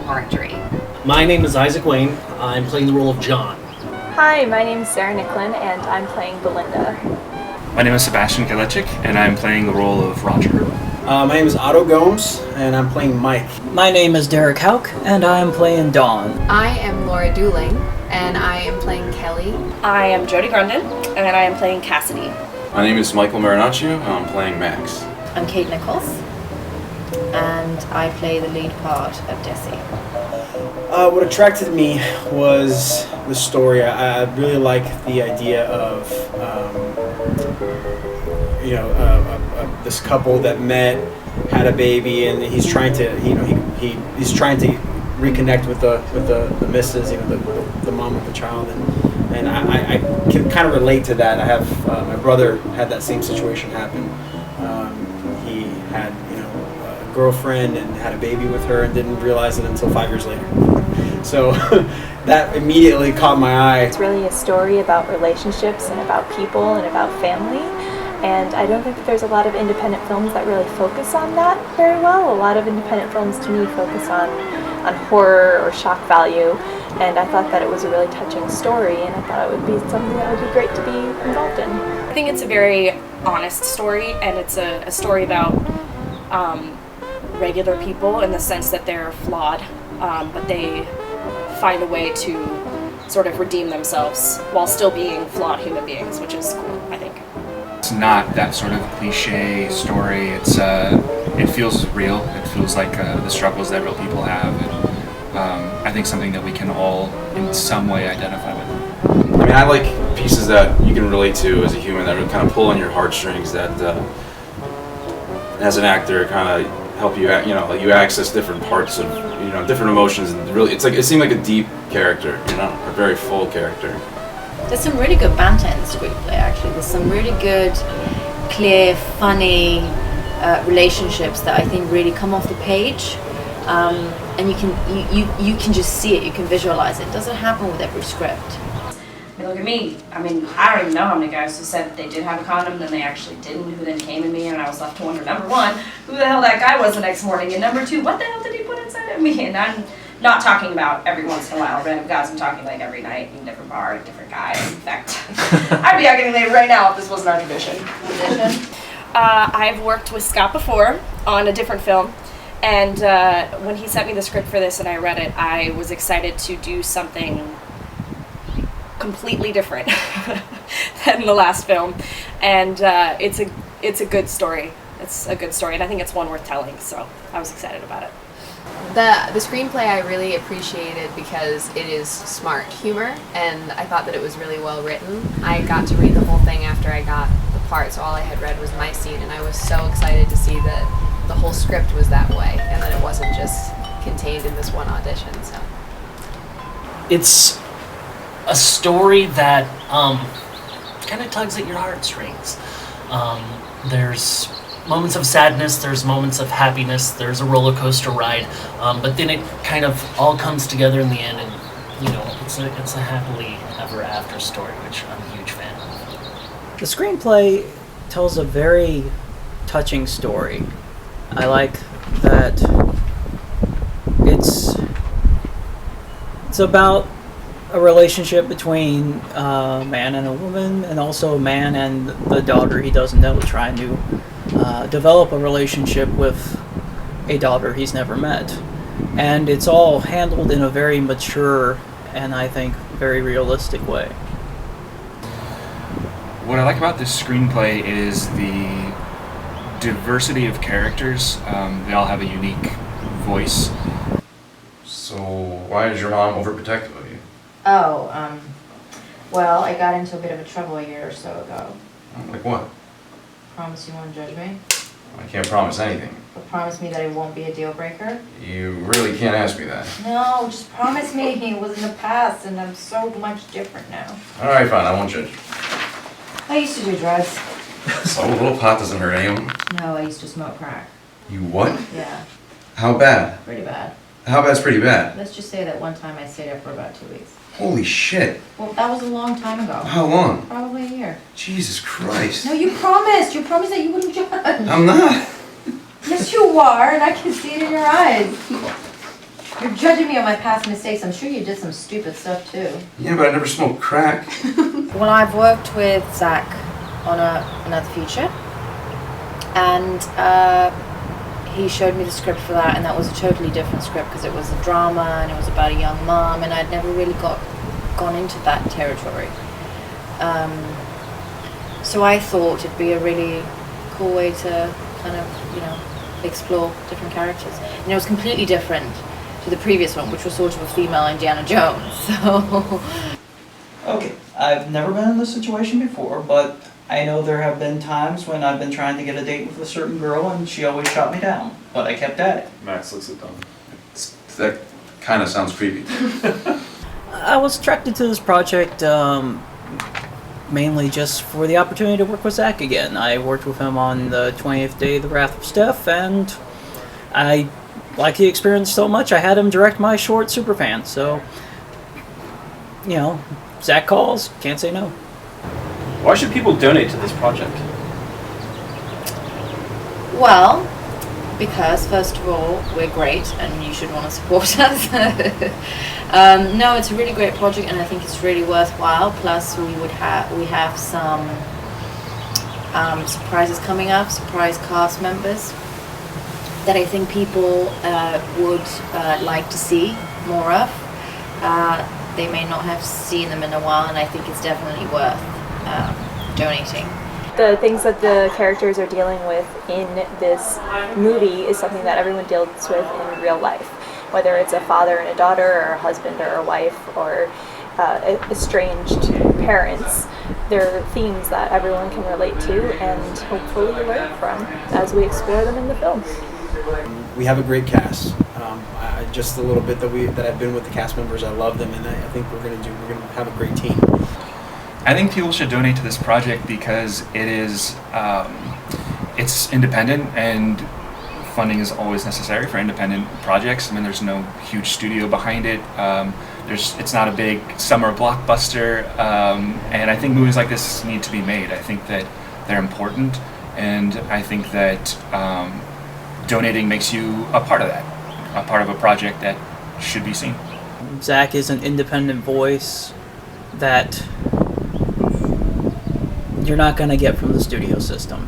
Marjorie. My name is Isaac Wayne. I'm playing the role of John. Hi, my name is Sarah Nicklin, and I'm playing Belinda. My name is Sebastian Kalechik, and I'm playing the role of Roger. My name is Otto Gomes, and I'm playing Mike. My name is Derek Houck, and I am playing Dawn. I am Laura Dooling, and I am playing Kelly. I am Jodie Grundin, and I am playing Cassidy. My name is Michael Marinaccio, and I'm playing Max. I'm Kate Nichols, and I play the lead part of Desi. What attracted me was the story. I really like the idea of, this couple that met, had a baby, and he's trying to, he's trying to reconnect with the missus, the mom of the child, and I can kind of relate to that. I have my brother had that same situation happen. He had a girlfriend and had a baby with her and didn't realize it until 5 years later. So that immediately caught my eye. It's really a story about relationships and about people and about family. And I don't think that there's a lot of independent films that really focus on that very well. A lot of independent films to me focus on horror or shock value. And I thought that it was a really touching story, and I thought it would be something that would be great to be involved in. I think it's a very honest story, and it's a story about regular people in the sense that they're flawed, but they find a way to sort of redeem themselves while still being flawed human beings, which is cool, I think. It's not that sort of cliche story. It feels real. It feels like the struggles that real people have, and I think something that we can all, in some way, identify with. I mean, I like pieces that you can relate to as a human, that kind of pull on your heartstrings, that as an actor kind of help you, you access different parts of, different emotions, and really, it seemed like a deep character, a very full character. There's some really good banter in the screenplay, actually. There's some really good, clear, funny relationships that I think really come off the page, and you can just see it, you can visualize it. It doesn't happen with every script. Look at me. I mean, I don't even know how many guys who said they did have a condom, then they actually didn't, who then came in me, and I was left to wonder, number one, who the hell that guy was the next morning, and number two, what the hell did he put inside of me? And I'm not talking about every once in a while, random guys. I'm talking like every night in a different bar, a different guy. In fact, I'd be getting laid right now if this wasn't our tradition. I've worked with Scott before on a different film, and when he sent me the script for this and I read it, I was excited to do something completely different than the last film, and it's a good story. It's a good story, and I think it's one worth telling. So I was excited about it. The screenplay I really appreciated because it is smart humor, and I thought that it was really well written. I got to read the whole thing after I got the part, so all I had read was my scene, and I was so excited to see that the whole script was that way, and that it wasn't just contained in this one audition. So It's a story that kind of tugs at your heartstrings. There's moments of sadness, there's moments of happiness, there's a roller coaster ride, but then it kind of all comes together in the end, and it's a happily ever after story, which I'm a huge fan of. The screenplay tells a very touching story. I like that it's about a relationship between a man and a woman, and also a man and the daughter he doesn't know, trying to develop a relationship with a daughter he's never met. And it's all handled in a very mature and, I think, very realistic way. What I like about this screenplay is the diversity of characters. They all have a unique voice. So why is your mom overprotective of you? Oh, well, I got into a bit of a trouble a year or so ago. Like what? Promise you won't judge me? I can't promise anything. But promise me that it won't be a deal breaker? You really can't ask me that. No, just promise me. It was in the past, and I'm so much different now. Alright, fine, I won't judge. I used to do drugs. So a little pot doesn't hurt anyone? No, I used to smoke crack. You what? Yeah, How bad? pretty bad. How bad's pretty bad? Let's just say that one time I stayed up for about 2 weeks. Holy shit. Well, that was a long time ago. How long? Probably a year. Jesus Christ. No, you promised! You promised that you wouldn't judge! I'm not. Yes, you are, and I can see it in your eyes. You're judging me on my past mistakes. I'm sure you did some stupid stuff too. Yeah, but I never smoked crack. Well, I've worked with Zack on another feature, and he showed me the script for that, and that was a totally different script because it was a drama and it was about a young mom, and I'd never really gone into that territory. So I thought it'd be a really cool way to kind of, explore different characters. And it was completely different to the previous one, which was sort of a female Indiana Jones. So. Okay, I've never been in this situation before, but I know there have been times when I've been trying to get a date with a certain girl and she always shot me down, but I kept at it. Max looks at them. That kind of sounds creepy. I was attracted to this project mainly just for the opportunity to work with Zack again. I worked with him on the 20th day of The Wrath of Steph, and I liked the experience so much I had him direct my short Superfan, so, Zack calls, can't say no. Why should people donate to this project? Well, because first of all, we're great and you should want to support us. No, it's a really great project and I think it's really worthwhile. Plus we have some surprises coming up, surprise cast members that I think people would like to see more of. They may not have seen them in a while, and I think it's definitely worth donating. The things that the characters are dealing with in this movie is something that everyone deals with in real life, whether it's a father and a daughter, or a husband or a wife, or estranged parents. They're themes that everyone can relate to and hopefully learn from as we explore them in the film. We have a great cast. Just a little bit that I've been with the cast members, I love them, and I think we're gonna have a great team. I think people should donate to this project because it is, it's independent, and funding is always necessary for independent projects. I mean, there's no huge studio behind it. It's not a big summer blockbuster, and I think movies like this need to be made. I think that they're important, and I think that donating makes you a part of that, a part of a project that should be seen. Zack is an independent voice that you're not going to get from the studio system.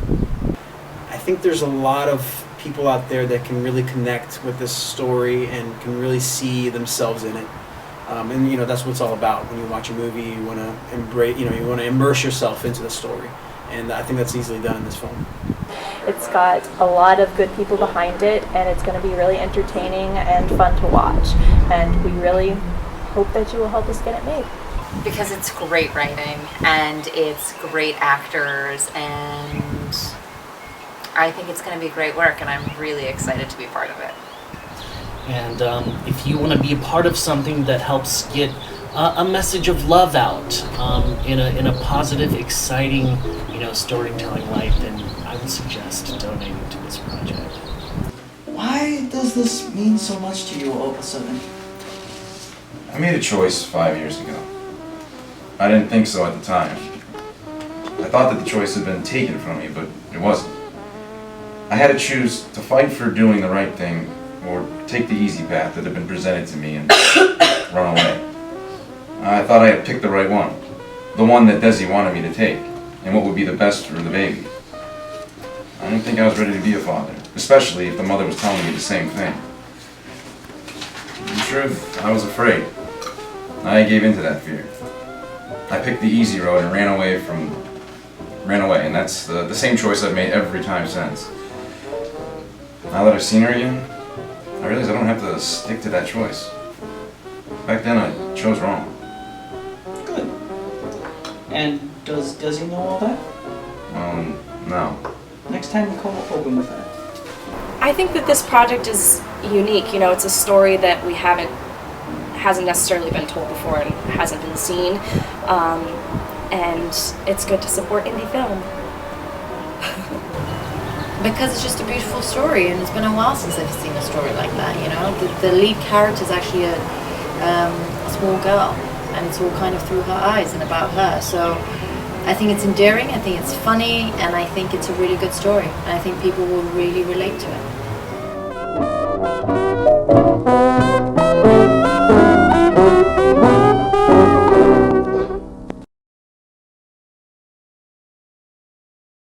I think there's a lot of people out there that can really connect with this story and can really see themselves in it. And that's what it's all about. When you watch a movie, you want to embrace, you want to immerse yourself into the story. And I think that's easily done in this film. It's got a lot of good people behind it, and it's going to be really entertaining and fun to watch. And we really hope that you will help us get it made. Because it's great writing, and it's great actors, and I think it's going to be great work, and I'm really excited to be part of it. And if you want to be a part of something that helps get a message of love out in a positive, exciting, storytelling light, then I would suggest donating to this project. Why does this mean so much to you all of a sudden? I made a choice 5 years ago. I didn't think so at the time. I thought that the choice had been taken from me, but it wasn't. I had to choose to fight for doing the right thing or take the easy path that had been presented to me and run away. I thought I had picked the right one, the one that Desi wanted me to take, and what would be the best for the baby. I didn't think I was ready to be a father, especially if the mother was telling me the same thing. In truth, I was afraid. I gave in to that fear. I picked the easy road and ran away, and that's the same choice I've made every time since. Now that I've seen her again, I realize I don't have to stick to that choice. Back then I chose wrong. Good. And does he know all that? No. Next time you call, open with that. I think that this project is unique. It's a story that hasn't necessarily been told before and hasn't been seen, and it's good to support indie film. Because it's just a beautiful story, and it's been a while since I've seen a story like that. The lead character is actually a small girl, and it's all kind of through her eyes and about her. So I think it's endearing, I think it's funny, and I think it's a really good story. And I think people will really relate to it.